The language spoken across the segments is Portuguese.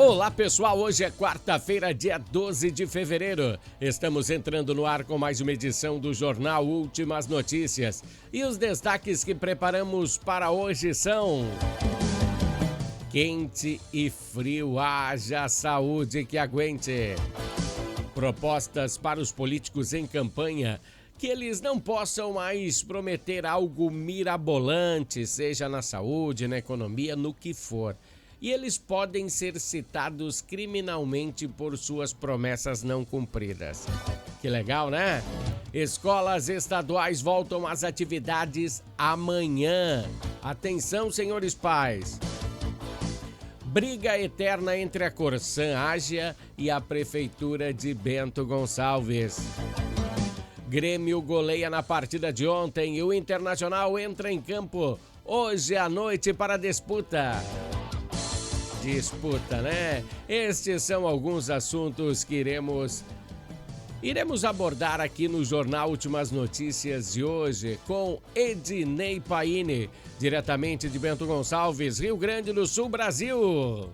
Olá pessoal, hoje é quarta-feira, dia 12 de fevereiro. Estamos entrando no ar com mais uma edição do Jornal Últimas Notícias. E os destaques que preparamos para hoje são: quente e frio, haja saúde que aguente. Propostas para os políticos em campanha, que eles não possam mais prometer algo mirabolante, seja na saúde, na economia, no que for. E eles podem ser citados criminalmente por suas promessas não cumpridas. Que legal, né? Escolas estaduais voltam às atividades amanhã. Atenção, senhores pais. Briga eterna entre a Corsã Ágia e a Prefeitura de Bento Gonçalves. Grêmio goleia na partida de ontem e o Internacional entra em campo hoje à noite para a disputa, né? Estes são alguns assuntos que iremos abordar aqui no Jornal Últimas Notícias de hoje com Ednei Paine, diretamente de Bento Gonçalves, Rio Grande do Sul, Brasil.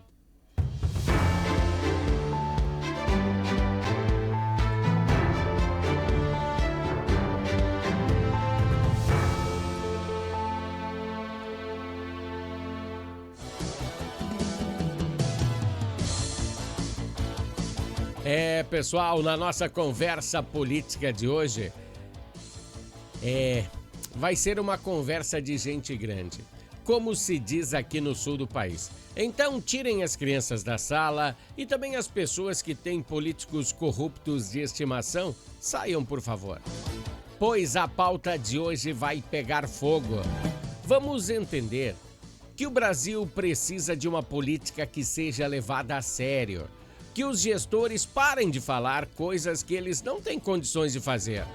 Pessoal, na nossa conversa política de hoje, vai ser uma conversa de gente grande, como se diz aqui no sul do país. Então tirem as crianças da sala e também as pessoas que têm políticos corruptos de estimação, saiam por favor. Pois a pauta de hoje vai pegar fogo. Vamos entender que o Brasil precisa de uma política que seja levada a sério. Que os gestores parem de falar coisas que eles não têm condições de fazer.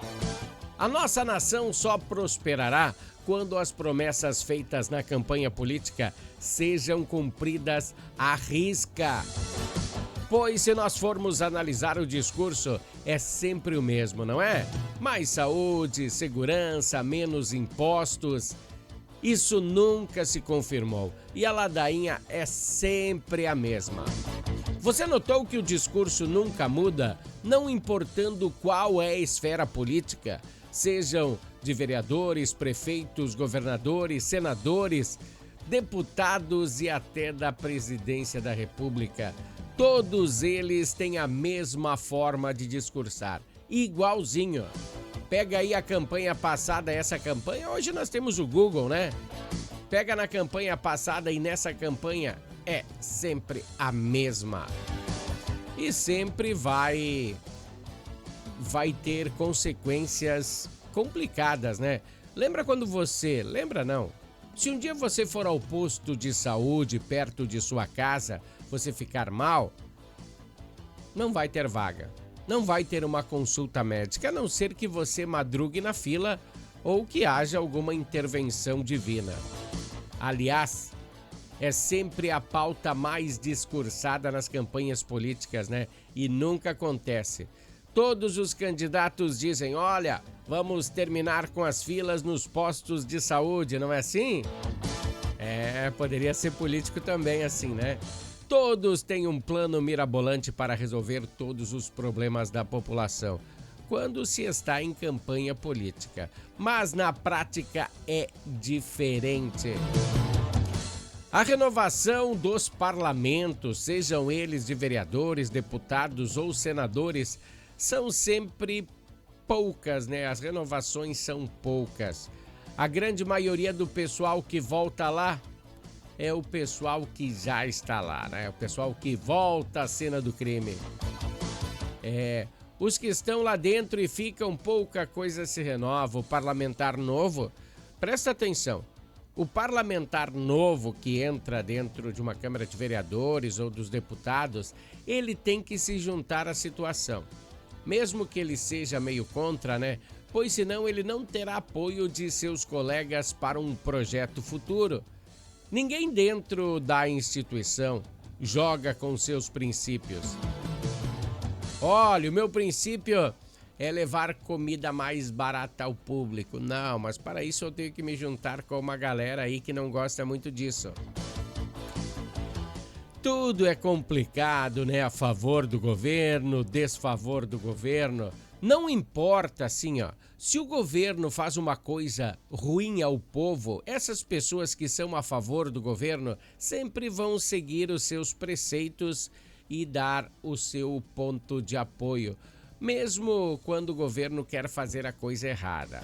A nossa nação só prosperará quando as promessas feitas na campanha política sejam cumpridas à risca. Pois se nós formos analisar o discurso, é sempre o mesmo, não é? Mais saúde, segurança, menos impostos. Isso nunca se confirmou e a ladainha é sempre a mesma. Você notou que o discurso nunca muda, não importando qual é a esfera política, sejam de vereadores, prefeitos, governadores, senadores, deputados e até da presidência da República. Todos eles têm a mesma forma de discursar, igualzinho. Pega aí a campanha passada, essa campanha, hoje nós temos o Google, né? Pega na campanha passada e nessa campanha é sempre a mesma. E sempre vai ter consequências complicadas, né? Lembra não. Se um dia você for ao posto de saúde perto de sua casa, você ficar mal, não vai ter vaga. Não vai ter uma consulta médica, a não ser que você madrugue na fila ou que haja alguma intervenção divina. Aliás, é sempre a pauta mais discursada nas campanhas políticas, né? E nunca acontece. Todos os candidatos dizem, olha, vamos terminar com as filas nos postos de saúde, não é assim? Poderia ser político também assim, né? Todos têm um plano mirabolante para resolver todos os problemas da população, quando se está em campanha política. Mas na prática é diferente. A renovação dos parlamentos, sejam eles de vereadores, deputados ou senadores, são sempre poucas, né? As renovações são poucas. A grande maioria do pessoal que volta lá é o pessoal que já está lá, né? O pessoal que volta à cena do crime. Os que estão lá dentro e ficam, pouca coisa se renova. O parlamentar novo, presta atenção, o parlamentar novo que entra dentro de uma Câmara de Vereadores ou dos deputados, ele tem que se juntar à situação. Mesmo que ele seja meio contra, né? Pois senão ele não terá apoio de seus colegas para um projeto futuro. Ninguém dentro da instituição joga com seus princípios. Olha, o meu princípio é levar comida mais barata ao público. Não, mas para isso eu tenho que me juntar com uma galera aí que não gosta muito disso. Tudo é complicado, né? A favor do governo, desfavor do governo. Não importa, assim, ó. Se o governo faz uma coisa ruim ao povo, essas pessoas que são a favor do governo sempre vão seguir os seus preceitos e dar o seu ponto de apoio, mesmo quando o governo quer fazer a coisa errada.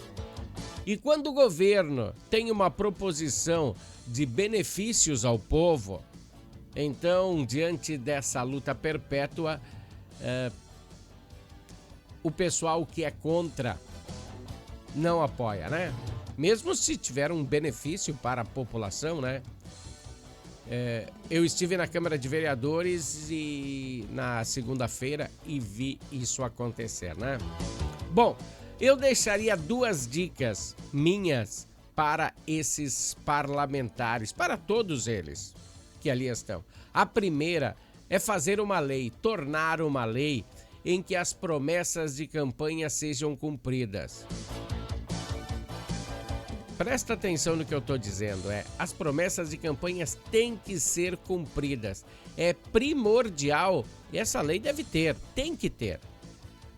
E quando o governo tem uma proposição de benefícios ao povo, então, diante dessa luta perpétua, o pessoal que é contra não apoia, né? Mesmo se tiver um benefício para a população, né? Eu estive na Câmara de Vereadores na segunda-feira e vi isso acontecer, né? Bom, eu deixaria 2 dicas minhas para esses parlamentares, para todos eles que ali estão. A primeira é fazer uma lei, tornar uma lei em que as promessas de campanha sejam cumpridas. Presta atenção no que eu estou dizendo, as promessas de campanhas têm que ser cumpridas. É primordial, e essa lei deve ter, tem que ter.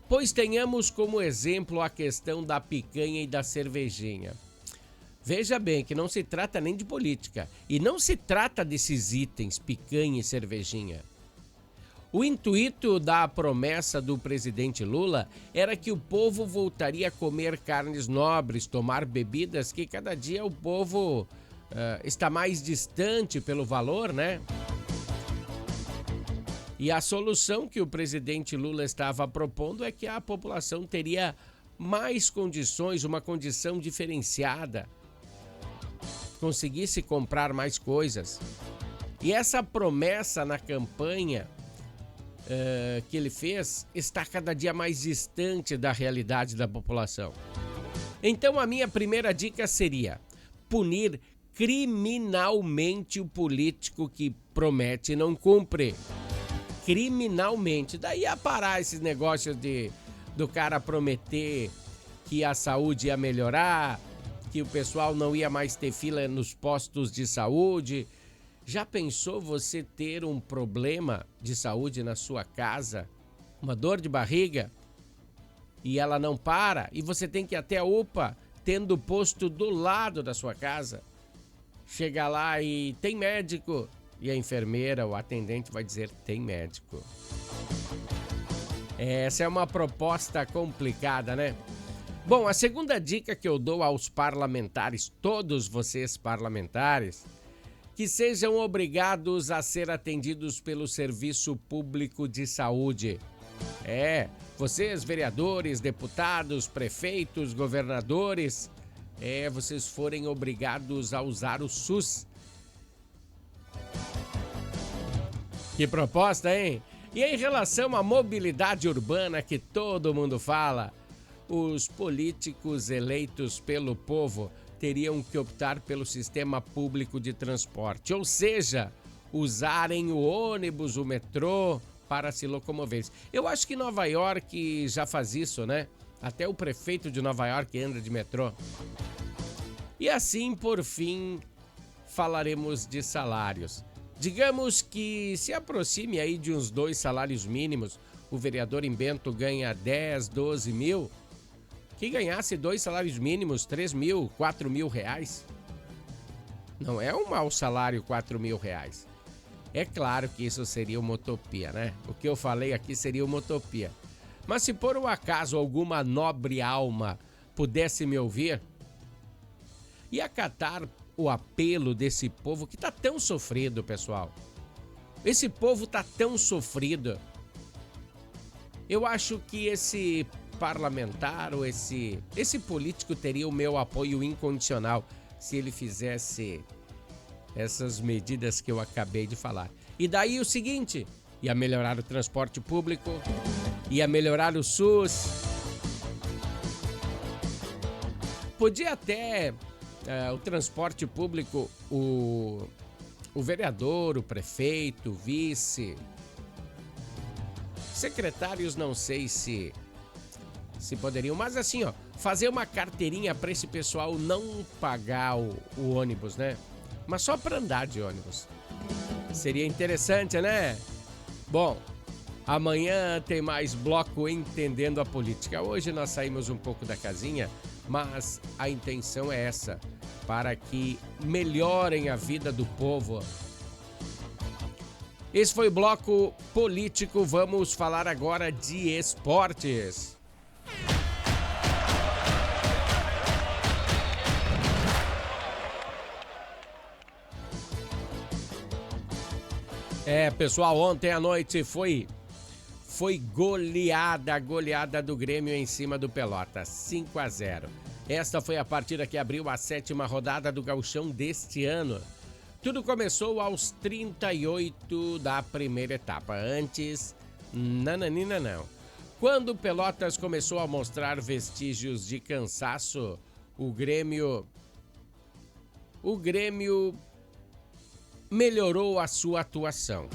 Pois tenhamos como exemplo a questão da picanha e da cervejinha. Veja bem que não se trata nem de política, e não se trata desses itens, picanha e cervejinha. O intuito da promessa do presidente Lula era que o povo voltaria a comer carnes nobres, tomar bebidas que cada dia o povo está mais distante pelo valor, né? E a solução que o presidente Lula estava propondo é que a população teria mais condições, uma condição diferenciada, conseguisse comprar mais coisas. E essa promessa na campanha que ele fez está cada dia mais distante da realidade da população. Então a minha primeira dica seria punir criminalmente o político que promete e não cumpre. Criminalmente. Daí a parar esses negócios do cara prometer que a saúde ia melhorar, que o pessoal não ia mais ter fila nos postos de saúde. Já pensou você ter um problema de saúde na sua casa? Uma dor de barriga? E ela não para? E você tem que ir até a UPA, tendo o posto do lado da sua casa. Chega lá e tem médico. E a enfermeira, o atendente vai dizer, tem médico. Essa é uma proposta complicada, né? Bom, a segunda dica que eu dou aos parlamentares, todos vocês parlamentares, que sejam obrigados a ser atendidos pelo Serviço Público de Saúde. Vocês, vereadores, deputados, prefeitos, governadores, vocês forem obrigados a usar o SUS. Que proposta, hein? E em relação à mobilidade urbana que todo mundo fala, os políticos eleitos pelo povo teriam que optar pelo sistema público de transporte, ou seja, usarem o ônibus, o metrô para se locomover. Eu acho que Nova York já faz isso, né? Até o prefeito de Nova York anda de metrô. E assim, por fim, falaremos de salários. Digamos que se aproxime aí de uns 2 salários mínimos, o vereador em Bento ganha 10, 12 mil, que ganhasse 2 salários mínimos, 3 mil, 4 mil reais. Não é um mau salário, 4 mil reais. É claro que isso seria uma utopia, né? O que eu falei aqui seria uma utopia. Mas se por um acaso alguma nobre alma pudesse me ouvir e acatar o apelo desse povo que tá tão sofrido, pessoal. Esse povo tá tão sofrido. Eu acho que esse parlamentar ou esse político teria o meu apoio incondicional se ele fizesse essas medidas que eu acabei de falar. E daí o seguinte, ia melhorar o transporte público, ia melhorar o SUS, podia até o transporte público, o vereador, o prefeito, o vice, secretários, não sei se poderiam, mas assim, ó, fazer uma carteirinha para esse pessoal não pagar o ônibus, né? Mas só para andar de ônibus. Seria interessante, né? Bom, amanhã tem mais bloco Entendendo a Política. Hoje nós saímos um pouco da casinha, mas a intenção é essa, para que melhorem a vida do povo. Esse foi o bloco político. Vamos falar agora de esportes. Pessoal, ontem à noite foi goleada do Grêmio em cima do Pelotas, 5-0. Esta foi a partida que abriu a 7ª rodada do Gauchão deste ano. Tudo começou aos 38 da primeira etapa. Antes, nananina não. Quando o Pelotas começou a mostrar vestígios de cansaço, o Grêmio melhorou a sua atuação.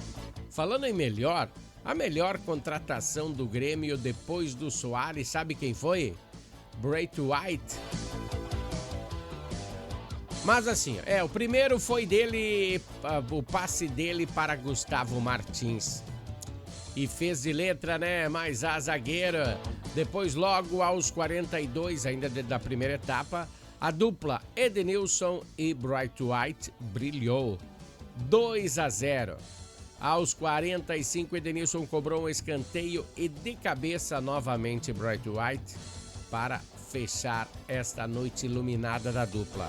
Falando em melhor, a melhor contratação do Grêmio depois do Soares, sabe quem foi? Braithwaite. Mas assim, o primeiro foi dele, o passe dele para Gustavo Martins. E fez de letra, né? Mais a zagueira. Depois, logo aos 42, ainda da primeira etapa, a dupla Edenilson e Braithwaite brilhou. 2-0. Aos 45, Edenilson cobrou um escanteio e de cabeça novamente Braithwaite para fechar esta noite iluminada da dupla.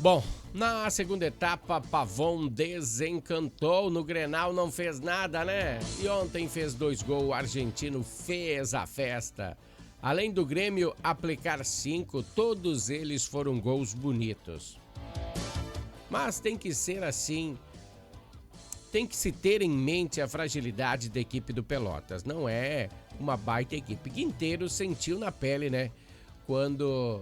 Bom, na segunda etapa, Pavon desencantou. No Grenal não fez nada, né? E ontem fez 2 gols, o argentino fez a festa. Além do Grêmio aplicar 5, todos eles foram gols bonitos. Mas tem que ser assim, tem que se ter em mente a fragilidade da equipe do Pelotas. Não é uma baita equipe. Quinteiro sentiu na pele, né? Quando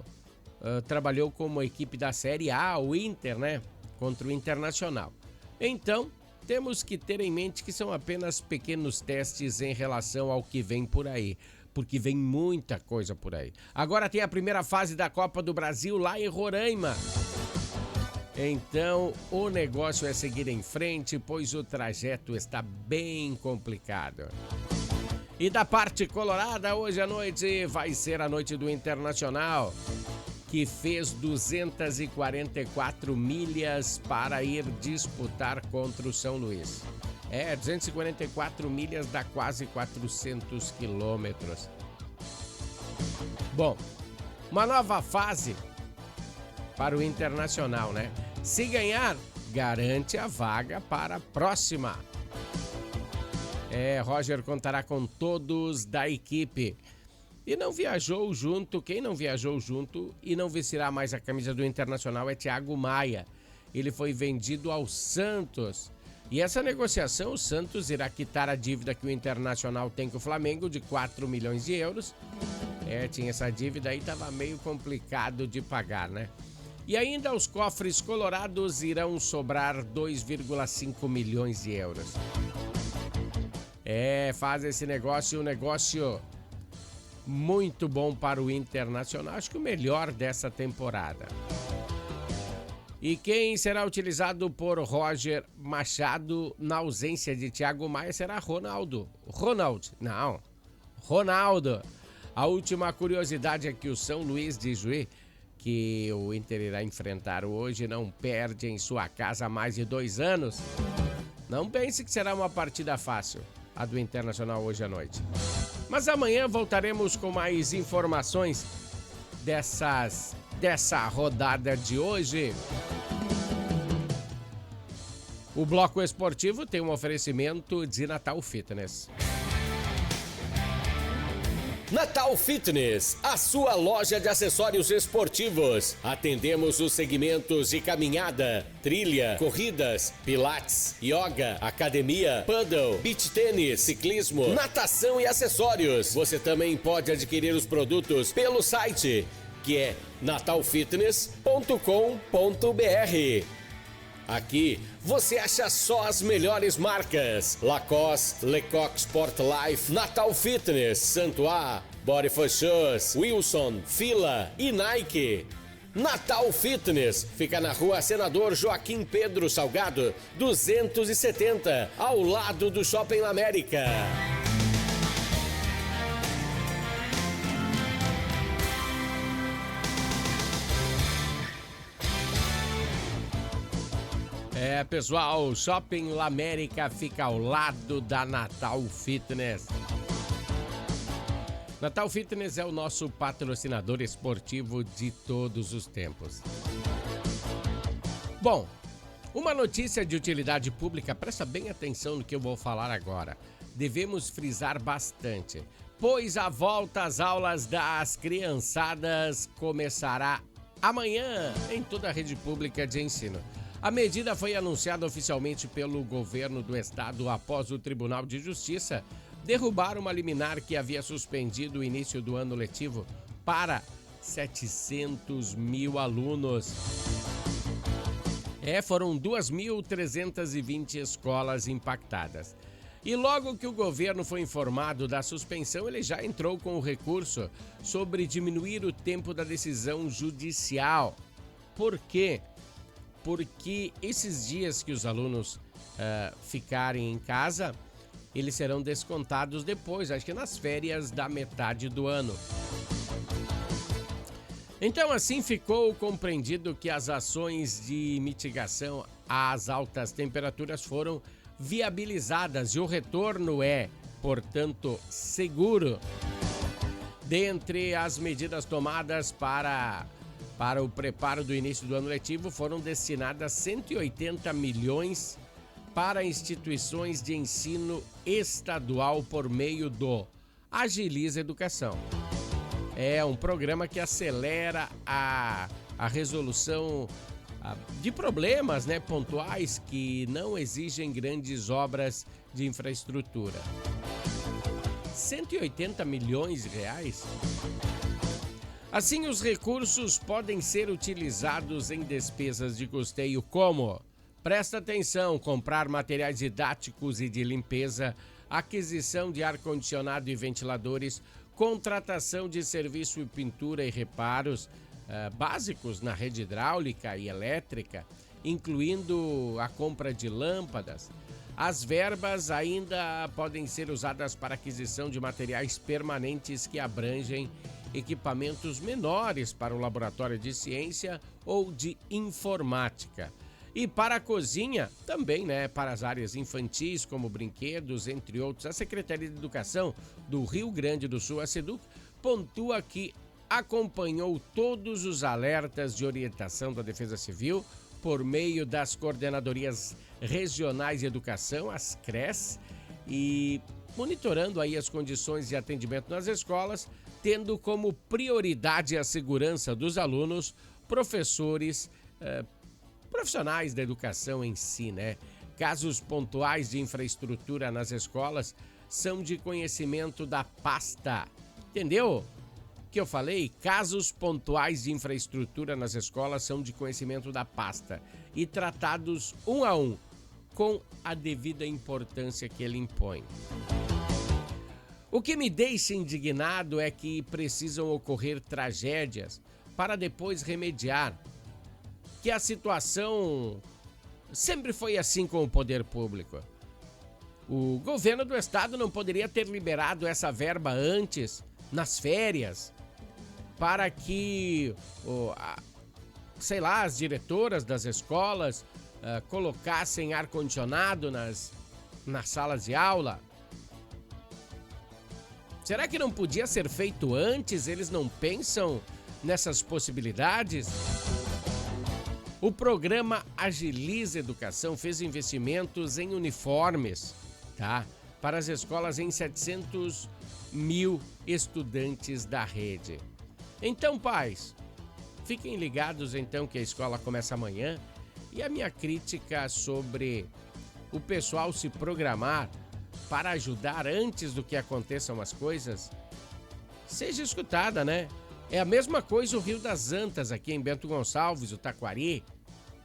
trabalhou como equipe da Série A, o Inter, né? Contra o Internacional. Então, temos que ter em mente que são apenas pequenos testes em relação ao que vem por aí. Porque vem muita coisa por aí. Agora tem a primeira fase da Copa do Brasil lá em Roraima. Então, o negócio é seguir em frente, pois o trajeto está bem complicado. E da parte colorada, hoje à noite vai ser a noite do Internacional, que fez 244 milhas para ir disputar contra o São Luís. 244 milhas dá quase 400 quilômetros. Bom, uma nova fase para o Internacional, né? Se ganhar, garante a vaga para a próxima. Roger contará com todos da equipe. E não viajou junto, quem não viajou junto e não vestirá mais a camisa do Internacional é Thiago Maia. Ele foi vendido ao Santos. E essa negociação, o Santos irá quitar a dívida que o Internacional tem com o Flamengo de 4 milhões de euros. Tinha essa dívida aí, estava meio complicado de pagar, né? E ainda os cofres colorados irão sobrar 2,5 milhões de euros. Faz esse negócio um negócio muito bom para o Internacional. Acho que o melhor dessa temporada. E quem será utilizado por Roger Machado na ausência de Thiago Maia será Ronaldo. Ronaldo. A última curiosidade é que o São Luís de Juí, que o Inter irá enfrentar hoje, não perde em sua casa há mais de 2 anos. Não pense que será uma partida fácil, a do Internacional hoje à noite. Mas amanhã voltaremos com mais informações dessa rodada de hoje. O bloco esportivo tem um oferecimento de Natal Fitness. Natal Fitness, a sua loja de acessórios esportivos. Atendemos os segmentos de caminhada, trilha, corridas, pilates, yoga, academia, paddle, beach tênis, ciclismo, natação e acessórios. Você também pode adquirir os produtos pelo site, que é natalfitness.com.br. Aqui você acha só as melhores marcas: Lacoste, Lecoq Sport Life, Natal Fitness, Santois, Body for Shoes, Wilson, Fila e Nike. Natal Fitness fica na rua Senador Joaquim Pedro Salgado, 270, ao lado do Shopping América. Pessoal, o Shopping La América fica ao lado da Natal Fitness. Natal Fitness é o nosso patrocinador esportivo de todos os tempos. Bom, uma notícia de utilidade pública, presta bem atenção no que eu vou falar agora. Devemos frisar bastante, pois a volta às aulas das criançadas começará amanhã em toda a rede pública de ensino. A medida foi anunciada oficialmente pelo governo do estado após o Tribunal de Justiça derrubar uma liminar que havia suspendido o início do ano letivo para 700 mil alunos. Foram 2.320 escolas impactadas. E logo que o governo foi informado da suspensão, ele já entrou com o recurso sobre diminuir o tempo da decisão judicial. Por quê? Porque esses dias que os alunos ficarem em casa, eles serão descontados depois, acho que nas férias da metade do ano. Então, assim ficou compreendido que as ações de mitigação às altas temperaturas foram viabilizadas e o retorno é, portanto, seguro. Dentre as medidas tomadas para o preparo do início do ano letivo, foram destinadas 180 milhões para instituições de ensino estadual por meio do Agiliza Educação. É um programa que acelera a resolução de problemas, pontuais que não exigem grandes obras de infraestrutura. 180 milhões de reais? Assim, os recursos podem ser utilizados em despesas de custeio como, presta atenção, comprar materiais didáticos e de limpeza, aquisição de ar-condicionado e ventiladores, contratação de serviço de pintura e reparos básicos na rede hidráulica e elétrica, incluindo a compra de lâmpadas. As verbas ainda podem ser usadas para aquisição de materiais permanentes que abrangem equipamentos menores para o laboratório de ciência ou de informática. E para a cozinha, também, para as áreas infantis, como brinquedos, entre outros. A Secretaria de Educação do Rio Grande do Sul, a SEDUC, pontua que acompanhou todos os alertas de orientação da Defesa Civil por meio das Coordenadorias Regionais de Educação, as CRES, e monitorando aí as condições de atendimento nas escolas, tendo como prioridade a segurança dos alunos, professores, profissionais da educação em si, Casos pontuais de infraestrutura nas escolas são de conhecimento da pasta. Entendeu? Que eu falei? Casos pontuais de infraestrutura nas escolas são de conhecimento da pasta e tratados um a um, com a devida importância que ele impõe. O que me deixa indignado é que precisam ocorrer tragédias para depois remediar. Que a situação sempre foi assim com o poder público. O governo do estado não poderia ter liberado essa verba antes, nas férias, para que, as diretoras das escolas colocassem ar-condicionado nas salas de aula. Será que não podia ser feito antes? Eles não pensam nessas possibilidades? O programa Agiliza Educação fez investimentos em uniformes, para as escolas em 700 mil estudantes da rede. Então, pais, fiquem ligados então que a escola começa amanhã e a minha crítica sobre o pessoal se programar para ajudar antes do que aconteçam as coisas seja escutada, É a mesma coisa o Rio das Antas aqui em Bento Gonçalves, o Taquari.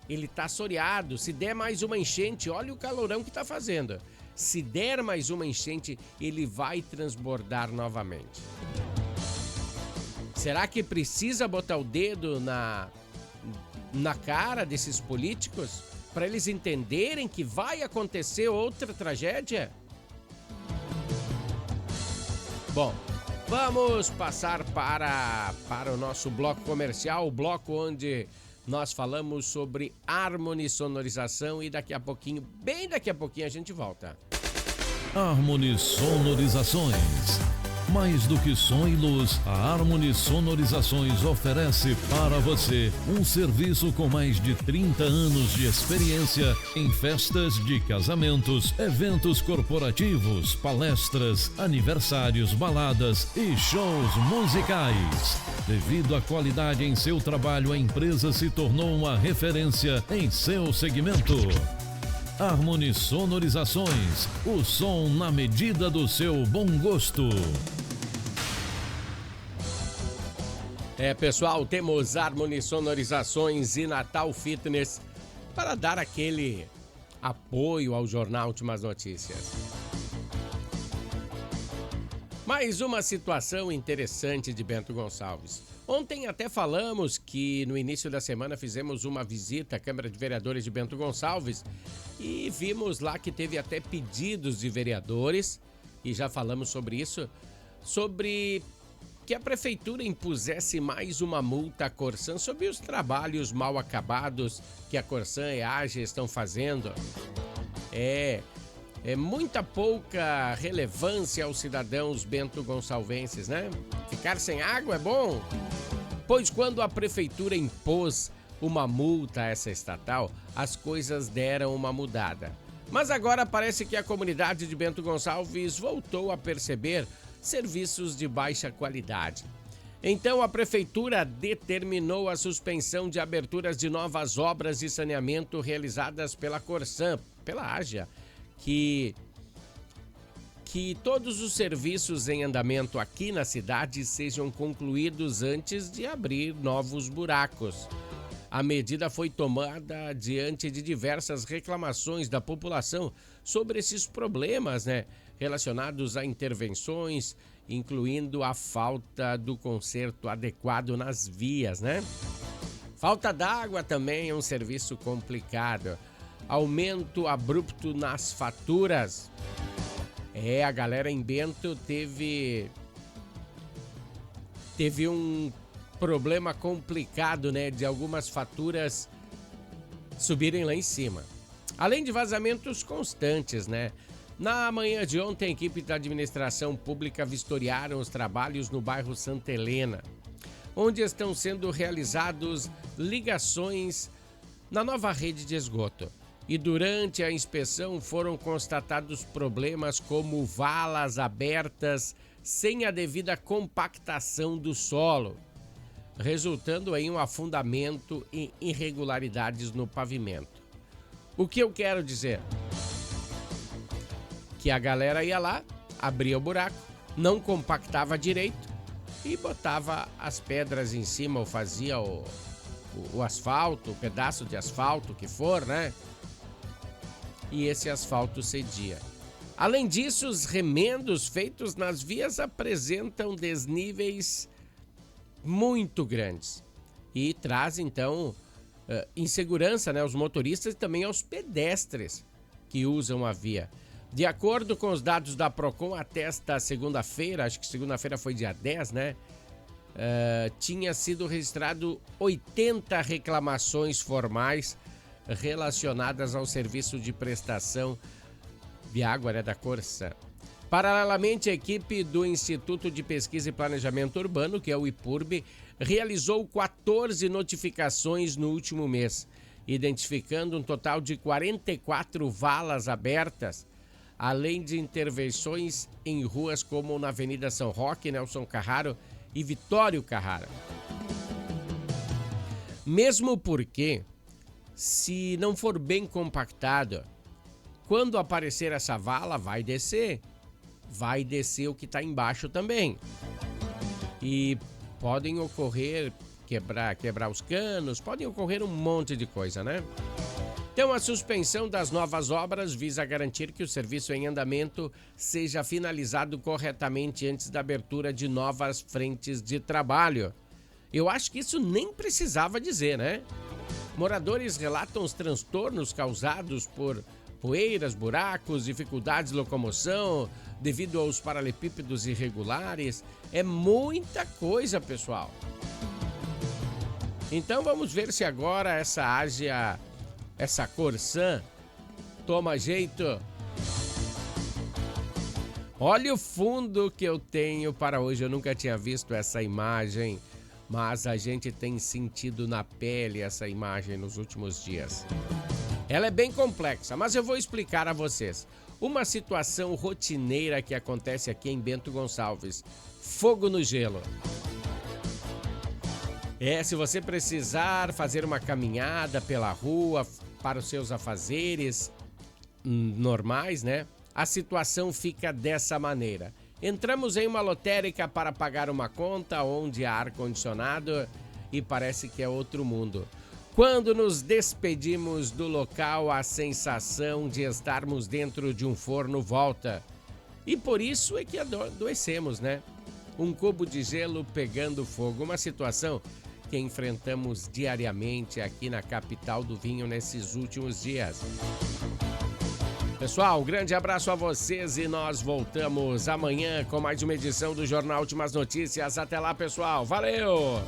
Ele tá assoreado. Se der mais uma enchente, olha o calorão que tá fazendo. Se der mais uma enchente, ele vai transbordar novamente. Será que precisa botar o dedo na cara desses políticos para eles entenderem que vai acontecer outra tragédia? Bom, vamos passar para o nosso bloco comercial, o bloco onde nós falamos sobre Harmony Sonorização e daqui a pouquinho, bem daqui a pouquinho a gente volta. Harmony Sonorizações. Mais do que som e luz, a Harmony Sonorizações oferece para você um serviço com mais de 30 anos de experiência em festas de casamentos, eventos corporativos, palestras, aniversários, baladas e shows musicais. Devido à qualidade em seu trabalho, a empresa se tornou uma referência em seu segmento. Harmony Sonorizações, o som na medida do seu bom gosto. Pessoal, temos Harmony Sonorizações e Natal Fitness para dar aquele apoio ao Jornal Últimas Notícias. Mais uma situação interessante de Bento Gonçalves. Ontem até falamos que no início da semana fizemos uma visita à Câmara de Vereadores de Bento Gonçalves e vimos lá que teve até pedidos de vereadores, e já falamos sobre isso, sobre que a prefeitura impusesse mais uma multa à Corsan sobre os trabalhos mal acabados que a Corsan e a AGE estão fazendo. É muita pouca relevância aos cidadãos bento-gonçalvenses, né? Ficar sem água é bom, pois quando a prefeitura impôs uma multa a essa estatal, as coisas deram uma mudada. Mas agora parece que a comunidade de Bento Gonçalves voltou a perceber serviços de baixa qualidade. Então a prefeitura determinou a suspensão de aberturas de novas obras de saneamento realizadas pela Corsan, pela AGE, que todos os serviços em andamento aqui na cidade sejam concluídos antes de abrir novos buracos. A medida foi tomada diante de diversas reclamações da população sobre esses problemas, relacionados a intervenções, incluindo a falta do conserto adequado nas vias, Falta d'água também é um serviço complicado. Aumento abrupto nas faturas. A galera em Bento teve um problema complicado, de algumas faturas subirem lá em cima. Além de vazamentos constantes, Na manhã de ontem, a equipe da administração pública vistoriaram os trabalhos no bairro Santa Helena, onde estão sendo realizados ligações na nova rede de esgoto. E durante a inspeção foram constatados problemas como valas abertas sem a devida compactação do solo, resultando em um afundamento e irregularidades no pavimento. O que eu quero dizer? Que a galera ia lá, abria o buraco, não compactava direito e botava as pedras em cima ou fazia o asfalto, o pedaço de asfalto que for, E esse asfalto cedia. Além disso, os remendos feitos nas vias apresentam desníveis muito grandes e traz, então, insegurança, aos motoristas e também aos pedestres que usam a via. De acordo com os dados da Procon, até esta segunda-feira, acho que segunda-feira foi dia 10, tinha sido registrado 80 reclamações formais relacionadas ao serviço de prestação de água da Corsan. Paralelamente, a equipe do Instituto de Pesquisa e Planejamento Urbano, que é o IPURB, realizou 14 notificações no último mês, identificando um total de 44 valas abertas, além de intervenções em ruas como na Avenida São Roque, Nelson Carraro e Vitório Carraro. Mesmo porque, se não for bem compactado, quando aparecer essa vala, vai descer o que está embaixo também. E podem ocorrer, quebrar os canos, podem ocorrer um monte de coisa, Então, a suspensão das novas obras visa garantir que o serviço em andamento seja finalizado corretamente antes da abertura de novas frentes de trabalho. Eu acho que isso nem precisava dizer, né? Moradores relatam os transtornos causados por poeiras, buracos, dificuldades de locomoção devido aos paralelepípedos irregulares. É muita coisa, pessoal. Então vamos ver se agora essa Ágia, essa Corsan, toma jeito. Olha o fundo que eu tenho para hoje. Eu nunca tinha visto essa imagem, mas a gente tem sentido na pele essa imagem nos últimos dias. Ela é bem complexa, mas eu vou explicar a vocês. Uma situação rotineira que acontece aqui em Bento Gonçalves. Fogo no gelo. Se você precisar fazer uma caminhada pela rua para os seus afazeres normais, né? A situação fica dessa maneira. Entramos em uma lotérica para pagar uma conta onde há ar-condicionado e parece que é outro mundo. Quando nos despedimos do local, a sensação de estarmos dentro de um forno volta. E por isso é que adoecemos, né? Um cubo de gelo pegando fogo, uma situação que enfrentamos diariamente aqui na capital do vinho nesses últimos dias. Pessoal, um grande abraço a vocês e nós voltamos amanhã com mais uma edição do Jornal Últimas Notícias. Até lá, pessoal. Valeu!